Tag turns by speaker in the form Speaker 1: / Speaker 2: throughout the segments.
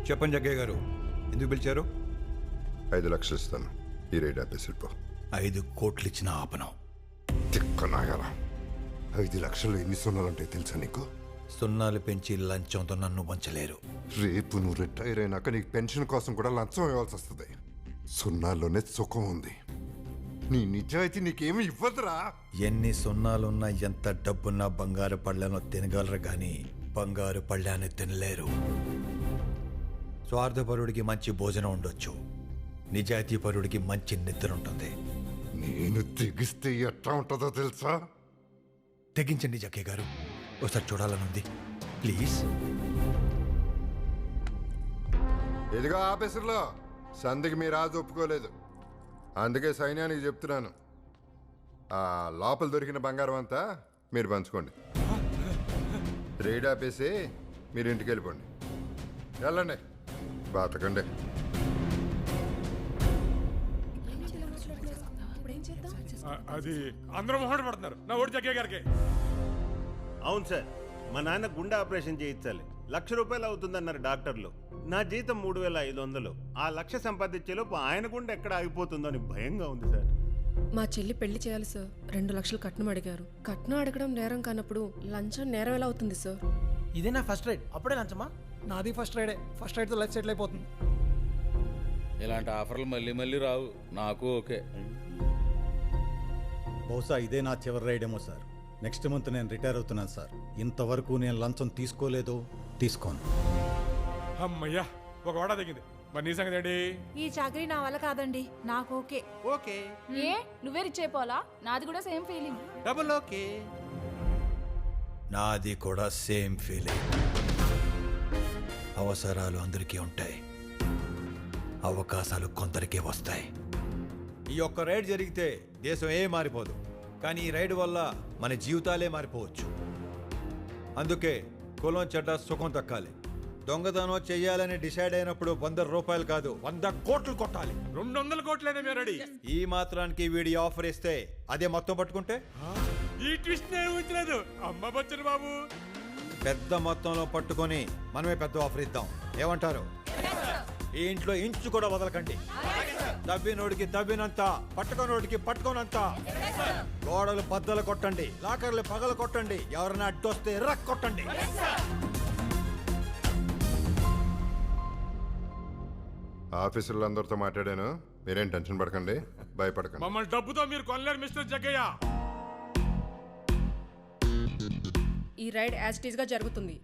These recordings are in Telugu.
Speaker 1: చెప్పండి జగ్గయ్య గారు, ఎందుకు పిలిచారు?
Speaker 2: 5 లక్షలు ఇస్తాను, ఈ రేట్ ఆపేసిపో.
Speaker 1: 5 కోట్లు ఇచ్చిన ఆపనం.
Speaker 2: తిక్కనాయాలా, 5 లక్షలు ఎన్ని సున్నాలంటే తెలుసా నీకు?
Speaker 1: సున్నాలు పెంచి లంచంతో నన్ను వంచలేరు.
Speaker 2: రేపు నువ్వు రిటైర్ అయినాక నీకు పెన్షన్ కోసం కూడా లంచం ఇవ్వాల్సి వస్తుంది. సున్నాల్లోనే సుఖం ఉంది. నీ నిజాయితీ నీకేమి ఇవ్వదురా.
Speaker 1: ఎన్ని సున్నాలున్నా ఎంత డబ్బున్నా బంగారు పళ్ళను తినగలరు కానీ బంగారు పళ్ళాన్ని తినలేరు. స్వార్థపరుడికి మంచి భోజనం ఉండొచ్చు, నిజాయితీపరుడికి మంచి నిద్ర ఉంటుంది.
Speaker 2: నేను తెగిస్తే ఎట్లా ఉంటుందో తెలుసా?
Speaker 1: తెగించండి జగ్గయ్య గారు, ఒకసారి చూడాలనుంది, ప్లీజ్.
Speaker 2: ఇదిగో ఆఫీసర్లో సంధికి మీ రాజు ఒప్పుకోలేదు, అందుకే సైన్యానికి చెప్తున్నాను, ఆ లోపల దొరికిన బంగారం అంతా మీరు పంచుకోండి. రేడ్ ఆపేసి మీరు ఇంటికి వెళ్ళిపోండి. వెళ్ళండి, బాతకండి.
Speaker 3: అది అందరూ మొహట పడుతున్నారు నా ఓడి జగ్గయ్య గారికి.
Speaker 4: అవును సార్, మా నాన్న గుండె ఆపరేషన్ చేయించాలి, 1,00,000 రూపాయలు అవుతుందన్నారు డాక్టర్లు. నా జీతం 3,500. ఆ 1,00,000 సంపాదించేలోపు ఆయన గుండె ఎక్కడ ఆగిపోతుందో అని భయంగా ఉంది సార్.
Speaker 5: మా చెల్లి పెళ్లి చేయాలి సార్, 2 లక్షలు కట్నం అడిగారు. కట్నం అడగడం నేరం కానప్పుడు లంచం నేరం ఎలా అవుతుంది సార్?
Speaker 6: ఇదే నా ఫస్ట్ రైడ్, అప్పుడే లంచమా? నాది ఫస్ట్ రైడే, ఫస్ట్ రైడ్తో లైఫ్ సెటిల్ అయిపోతుంది.
Speaker 7: ఇలాంటి ఆఫర్లు మళ్ళీ మళ్ళీ రావు, నాకు ఓకే.
Speaker 8: బహుశా ఇదే నా చివరి రైడేమో సార్. నెక్స్ట్ మంత్ నేను రిటైర్ అవుతున్నాను సార్. ఇంతవరకు నేను లంచం తీసుకోలేదు, తీసుకోను.
Speaker 3: అమ్మయ్యా, ఒక వాడా తగ్గింది. మరి నీ సంగతి ఏంటి?
Speaker 9: ఈ చాకరీ నా వల్ల కాదండి, నాకు ఓకే.
Speaker 4: ఓకే,
Speaker 9: ఏ నువ్వే రిచ్ అయిపోవాలా? నాది కూడా సేమ్ ఫీలింగ్.
Speaker 4: Double okay.
Speaker 1: నాది కూడా సేమ్ ఫీలింగ్. అవసరాలు అందరికీ ఉంటాయి, అవకాశాలు కొందరికే వస్తాయి. ఈ ఒక్క రైడ్ జరిగితే దేశం ఏ మారిపోదు, కానీ ఈ రైడ్ వల్ల మన జీవితాలే మారిపోవచ్చు. అందుకే కులం చెడ్డ సుఖం దక్కాలి. దొంగతనం చెయ్యాలని డిసైడ్ అయినప్పుడు 100 రూపాయలు కాదు, 100 కోట్లు కొట్టాలి.
Speaker 3: 200 కోట్లైనా మేము రెడీ.
Speaker 1: ఈ మాత్రానికి వీడి ఆఫర్ ఇస్తే అదే మొత్తం పట్టుకుంటే
Speaker 3: ఈ ట్విస్ట్ నేను ఊహించలేదు. అమ్మ బచ్చన్ బాబు,
Speaker 1: పెద్ద మొత్తంలో పట్టుకొని మనమే పెద్ద ఆఫర్ ఇద్దాం, ఏమంటారు? ఈ ఇంట్లో ఇంచు కూడా వదలకండి. తవ్వినోడికి తవ్వినంత, పట్టుకోనోడికి పట్టుకోనంత. గోడలు బద్దలు కొట్టండి, లాకర్లు పగలు కొట్టండి, ఎవరైనా అడ్డొస్తే ఎర్రక్ కొట్టండి.
Speaker 2: ఆఫీసర్లందరితో మాట్లాడాను, మీరేం టెన్షన్ పడకండి, భయపడకండి.
Speaker 3: మమ్మల్ని డబ్బుతో మీరు కొనలేరు మిస్టర్ జగ్గయ్య.
Speaker 5: ఈ రైడ్ యాజ్ టీజ్ గా జరుగుతుంది.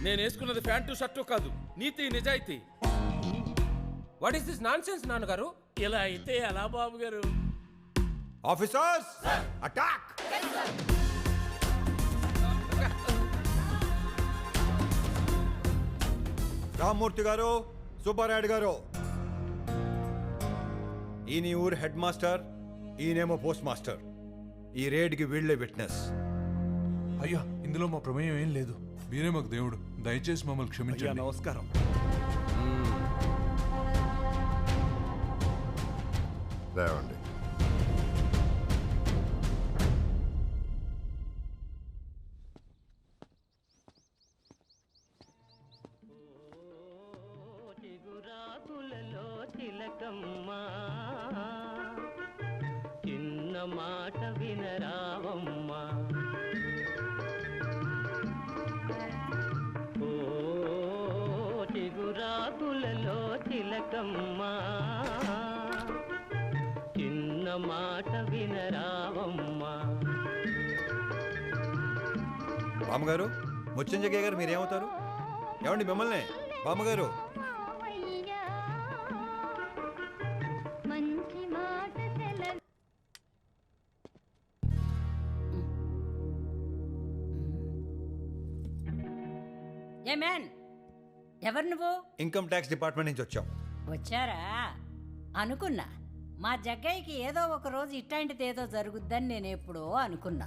Speaker 7: నేను వేసుకున్నది ప్యాంటు షర్టు కాదు, నీతి నిజాయితీ.
Speaker 6: వాట్ ఈస్ దిస్ నాన్సెన్స్ నాన్నగారు? ఇలా అయితే ఎలా బాబు గారు?
Speaker 1: Officers attack! రామ్మూర్తి గారు, సుబ్బారాయుడు గారు, ఈయన ఊరు హెడ్ మాస్టర్, ఈయనేమో పోస్ట్ మాస్టర్. ఈ రేడ్కి వీళ్లే విట్నెస్.
Speaker 10: అయ్యా, ఇందులో మా ప్రమేయం ఏం లేదు, మీరే మాకు దేవుడు, దయచేసి మమ్మల్ని క్షమించండి.
Speaker 8: నమస్కారం.
Speaker 2: లేవండి.
Speaker 11: చిగురాకులలో తిలకమ్మా, చిన్న మాట వినరావమ్మా. ఓ చిగురాకులలో తిలకమ్మా, చిన్న మాట వినరావమ్మా.
Speaker 1: బామ్మగారు, ముత్యం జగ్గయ్య గారు మీరేమవుతారు? ఏమండి మిమ్మల్ని? బామ్మగారు,
Speaker 9: ఎవరు నువ్వు?
Speaker 1: ఇన్కమ్ ట్యాక్స్ డిపార్ట్మెంట్ నుంచి వచ్చాం.
Speaker 9: వచ్చారా అనుకున్నా. మా జగ్గయ్యకి ఏదో ఒక రోజు ఇట్లాంటిది ఏదో జరుగుద్దని నేను ఎప్పుడో అనుకున్నా.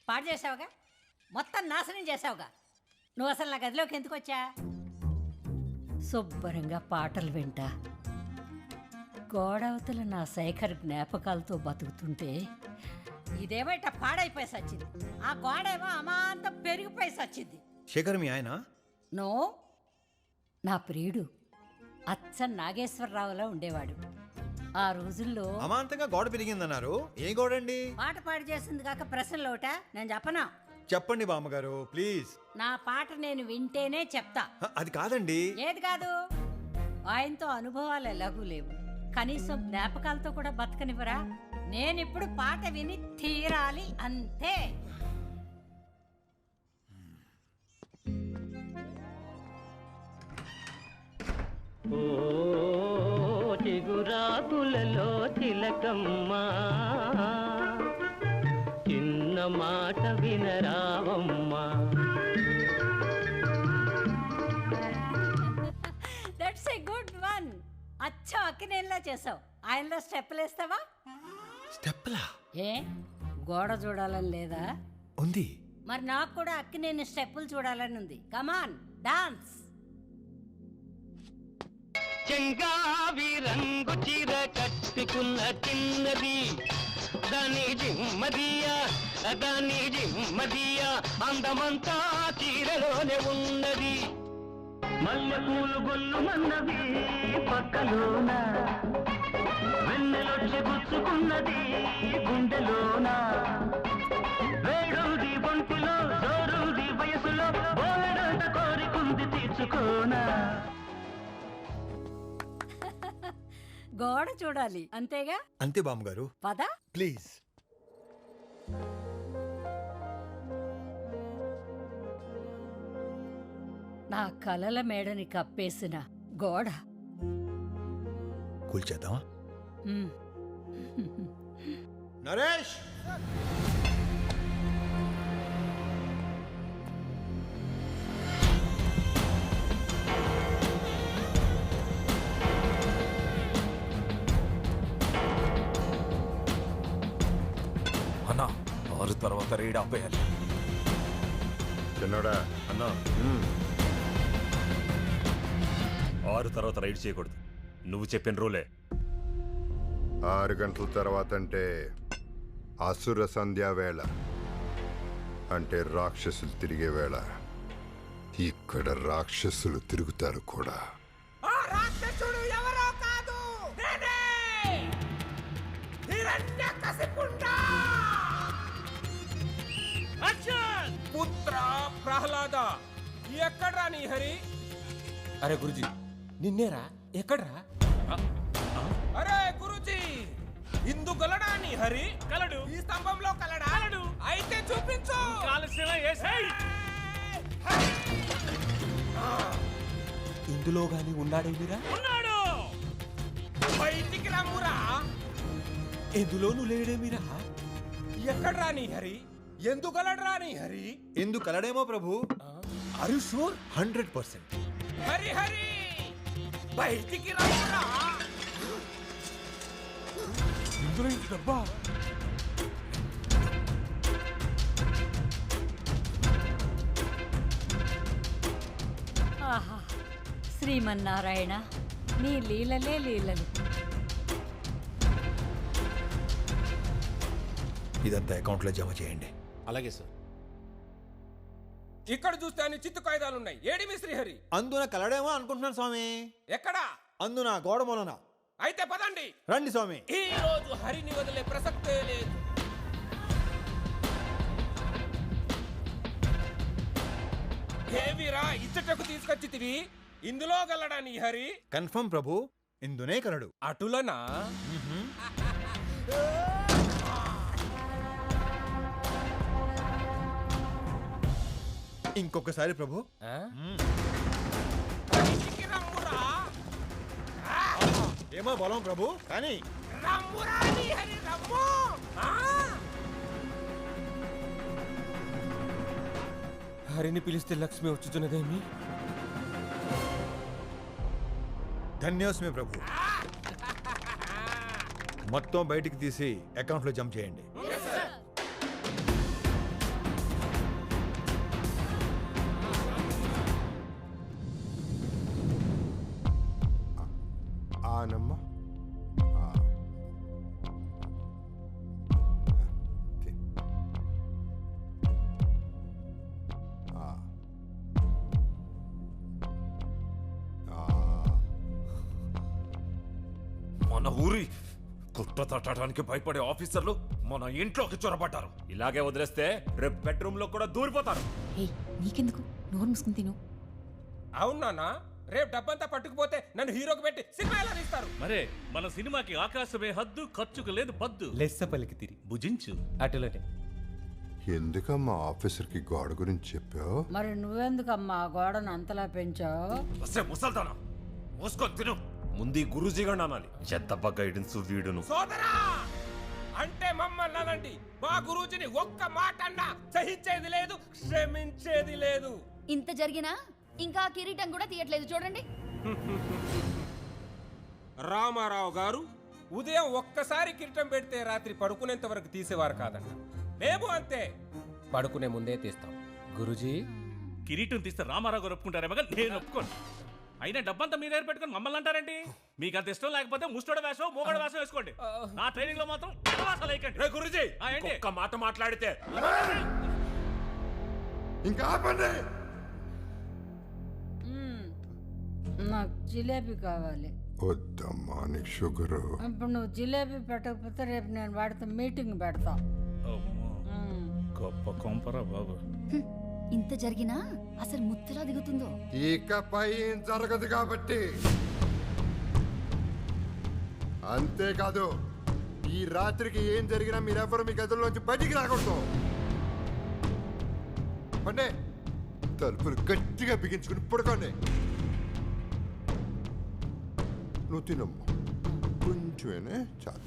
Speaker 9: పాడు చేసావుగా, మొత్తం నాశనం చేసావుగా. నువ్వు అసలు నా గదిలోకి ఎందుకు వచ్చా? శుభ్రంగా పాటలు వింటా, గోడవతల నా శేఖర్ జ్ఞాపకాలతో బతుకుతుంటే ఇదేమో ఇట్ట పాడైపోయి సచ్చింది, ఆ గోడేమో అమాంతం పెరిగిపోయి సచ్చింది.
Speaker 1: శేఖర్ మీ ఆయన?
Speaker 9: నో, నా ప్రియుడు అచ్చ నాగేశ్వరరావులా ఉండేవాడు. ఆ రోజుల్లో
Speaker 1: అమాంతంగా గోడ పెరిగిందన్నారు. ఏ గోడండి?
Speaker 9: పాట పాడి చేసింది కాక ప్రశ్నలోట నేను చెప్పనా?
Speaker 1: చెప్పండి బామ్మగారు ప్లీజ్.
Speaker 9: నా పాట నేను వింటేనే చెప్తా.
Speaker 1: అది కాదండి.
Speaker 9: ఏది కాదు? ఆయనతో అనుభవాలు ఎలాగూ లేవు, కనీసం జ్ఞాపకాలతో కూడా బతకనివ్వరా? నేనిప్పుడు పాట విని తీరాలి అంతే.
Speaker 11: ఓ చిగురాకులలో తిలకమ్మ, చిన్న మాట వినరావమ్మా.
Speaker 9: That's a good one. అచ్చా అక్కినేలా చేసావు. ఆయనలో స్టెప్పులు వేస్తావా?
Speaker 1: స్టెప్లా?
Speaker 9: ఏ గోడ చూడాలని లేదా?
Speaker 1: ఉంది.
Speaker 9: మరి నాకు కూడా అక్కినేని స్టెప్పులు చూడాలని ఉంది. Come on dance.
Speaker 11: చెంగావి రంగు చీర కట్టుకున్న చిన్నది, దాని జిమ్మదియా దాని జిమ్మదియా, అందమంతా చీరలోనే ఉన్నది. మల్లెపూలు గొల్లు మన్నవి పక్కలోన, వెన్నెలొచ్చి గుచ్చుకున్నది గుండెలోన. వేడుది ఒంటిలో జోరుది వయసులో, బోలెడంత కోరికుంది తీర్చుకోనా.
Speaker 9: గోడ చూడాలి అంతేగా?
Speaker 1: అంతే బామ్మగారు.
Speaker 9: పద
Speaker 1: ప్లీజ్.
Speaker 9: నా కలల మేడని కప్పేసిన గోడ
Speaker 1: కూల్చేద్దామా?
Speaker 9: మ్.
Speaker 1: నరేష్!
Speaker 10: అన్నా 6 తర్వాత రైడ్ ఆపేయాలి.
Speaker 2: చిన్నోడా
Speaker 12: అన్నా 6 తర్వాత రైడ్ చేయకూడదు. నువ్వు చెప్పిన రూలే.
Speaker 2: 6 గంటల తర్వాత అంటే అసుర సంధ్యా వేళ, అంటే రాక్షసులు తిరిగే వేళ. ఇక్కడ రాక్షసులు తిరుగుతారు కూడా.
Speaker 6: ఆ రాక్షసుడు ఎవరో కాదు, నేనే హిరణ్యకశిపుండ. యాక్షన్! పుత్ర ప్రహ్లాద, ఎక్కడ్రా నీ హరి? అరే గురుజీ, నిన్నేరా? ఎక్కడ్రా? అరే గురుజీ, ఇందు గలడా నీ హరి? కలడు. ఈ స్తంభంలో కలడా? కలడు. అయితే చూపించు. కాలశిల యేసేయ్. ఇందులో గాని ఉన్నాడేమిరా? ఉన్నాడు. బయటికి రమ్మురా. ఎందులోనూ లేడేమిరా? ఎక్కడ్రా నీ హరి? ఎందుకలడ్రా నీ హరి?
Speaker 1: ఎందుకు కలడేమో ప్రభు.
Speaker 6: Are you sure?
Speaker 1: 100%.
Speaker 6: Hari Hari, బయటికి రమ్మురా. ఇందులో ఇంటి డబ్బా.
Speaker 9: ఆహా, శ్రీమన్నారాయణ, నీ లీలలే లీలలు.
Speaker 1: ఇదంతా అకౌంట్లో జమ చేయండి.
Speaker 7: అలాగే సార్.
Speaker 6: ఇక్కడ చూస్తే అన్ని చిత్తు కాగితాలున్నాయి. ఏడి మీ శ్రీహరి?
Speaker 1: అందున కలడేమో అనుకుంటున్నాను స్వామి.
Speaker 6: ఎక్కడా?
Speaker 1: అందున గోడ మూలన.
Speaker 6: అయితే పదండి.
Speaker 1: రండి స్వామి.
Speaker 6: ఈ రోజు హరిని వదిలే ప్రసక్తే లేదు. ఏమిరా ఇచ్చటకు తీసుకొచ్చితివి? ఇందులో గలడా నీ హరి?
Speaker 1: కన్ఫర్మ్ ప్రభు, ఇందునే కలడు.
Speaker 6: అటులనా?
Speaker 1: ఇంకొకసారి ప్రభు.
Speaker 6: బయటికి రమ్మురా.
Speaker 1: ఏమో బలం ప్రభు, కానీ
Speaker 6: రమ్మురా నీ హరి, రమ్ము. హరిని పిలిస్తే లక్ష్మి వచ్చుతున్నదేమి?
Speaker 1: ధన్యోస్మి ప్రభు. మొత్తం బయటికి తీసి అకౌంట్లో జమ చేయండి.
Speaker 2: ఆనమ్మ
Speaker 12: ఊరి కుట్ర తట్టడానికి భయపడే ఆఫీసర్లు మన ఇంట్లోకి చొరబడ్డారు. ఇలాగే వదిలేస్తే రేపు బెడ్రూమ్ లో కూడా దూరిపోతారు.
Speaker 13: నీకెందుకు నోరు మూసుకుని తిను.
Speaker 6: అవును నాన్న, రేపు డబ్బంతా పట్టుకుపోతే నన్ను హీరోకి పెట్టి సినిమా ఎలా తీస్తారు?
Speaker 14: మరే మన సినిమాకి ఆకాశమే హద్దు, ఖర్చుకు లేదు పద్దు.
Speaker 15: లెస్స పలికి తిరి
Speaker 14: భుజించు.
Speaker 15: అటులోనే.
Speaker 2: ఎందుకమ్మా ఆఫీసర్కి గోడ గురించి చెప్పావు?
Speaker 9: మరి నువ్వెందుకమ్మా గోడను అంతలా పెంచావు?
Speaker 12: ముసల్దానా మూసుకొని తిను. ముందు గురూజీ గారు అనాలి. చెత్తబ్బ గైడెన్స్ వీడును.
Speaker 6: సోదరా అంటే మమ్మల్ని అనండి, మా గురూజీని ఒక్క మాట అన్నా సహించేది లేదు, క్షమించేది లేదు.
Speaker 13: ఇంత జరిగినా ఇంకా కిరీటం కూడా తీయట్లేదు చూడండి.
Speaker 6: రామారావు గారు ఉదయం ఒక్కసారి కిరీటం పెడితే రాత్రి పడుకునేంత వరకు తీసేవారు కాదంట. మేము అంతే, పడుకునే ముందే తీస్తాం. గురూజీ
Speaker 14: కిరీటం తీస్తే రామారావు గారు ఒప్పుకుంటారే మగ నేను ఒప్పుకోను. అయినా డబ్బంతా మీరు దగ్గర పెట్టుకొని మమ్మల్ని అంటారండి. మీకు అంత ఇష్టం లేకపోతే ముస్టోడ వేషం మూగడ వేషం వేసుకోండి. నా ట్రైనింగ్ లో మాత్రం
Speaker 12: రే గురూజీ ఒక్క మాట మాట్లాడితే
Speaker 2: ఇంకా ఆపండి.
Speaker 9: నాకు జిలేబీ కావాలి.
Speaker 2: వద్దమ్మా నీకు షుగరు.
Speaker 9: ఇప్పుడు నువ్వు జిలేబీ పెట్టకపోతే రేపు నేను వాడితో మీటింగ్ పెడతా.
Speaker 14: గొప్ప కొంపరా బాబు.
Speaker 13: ఇంత జరిగినా అసలు ముత్తలా దిగుతుందో.
Speaker 2: ఇకపై ఏం జరగదు కాబట్టి. అంతేకాదు ఈ రాత్రికి ఏం జరిగినా మీరెవ్వరు మీ గదుల్లోంచి బయటికి రాకూడదు. అంటే తలుపులు గట్టిగా బిగించుకుని పడుకోండి. నువ్వు తినమ్మా, కొంచెమేనే చాలు.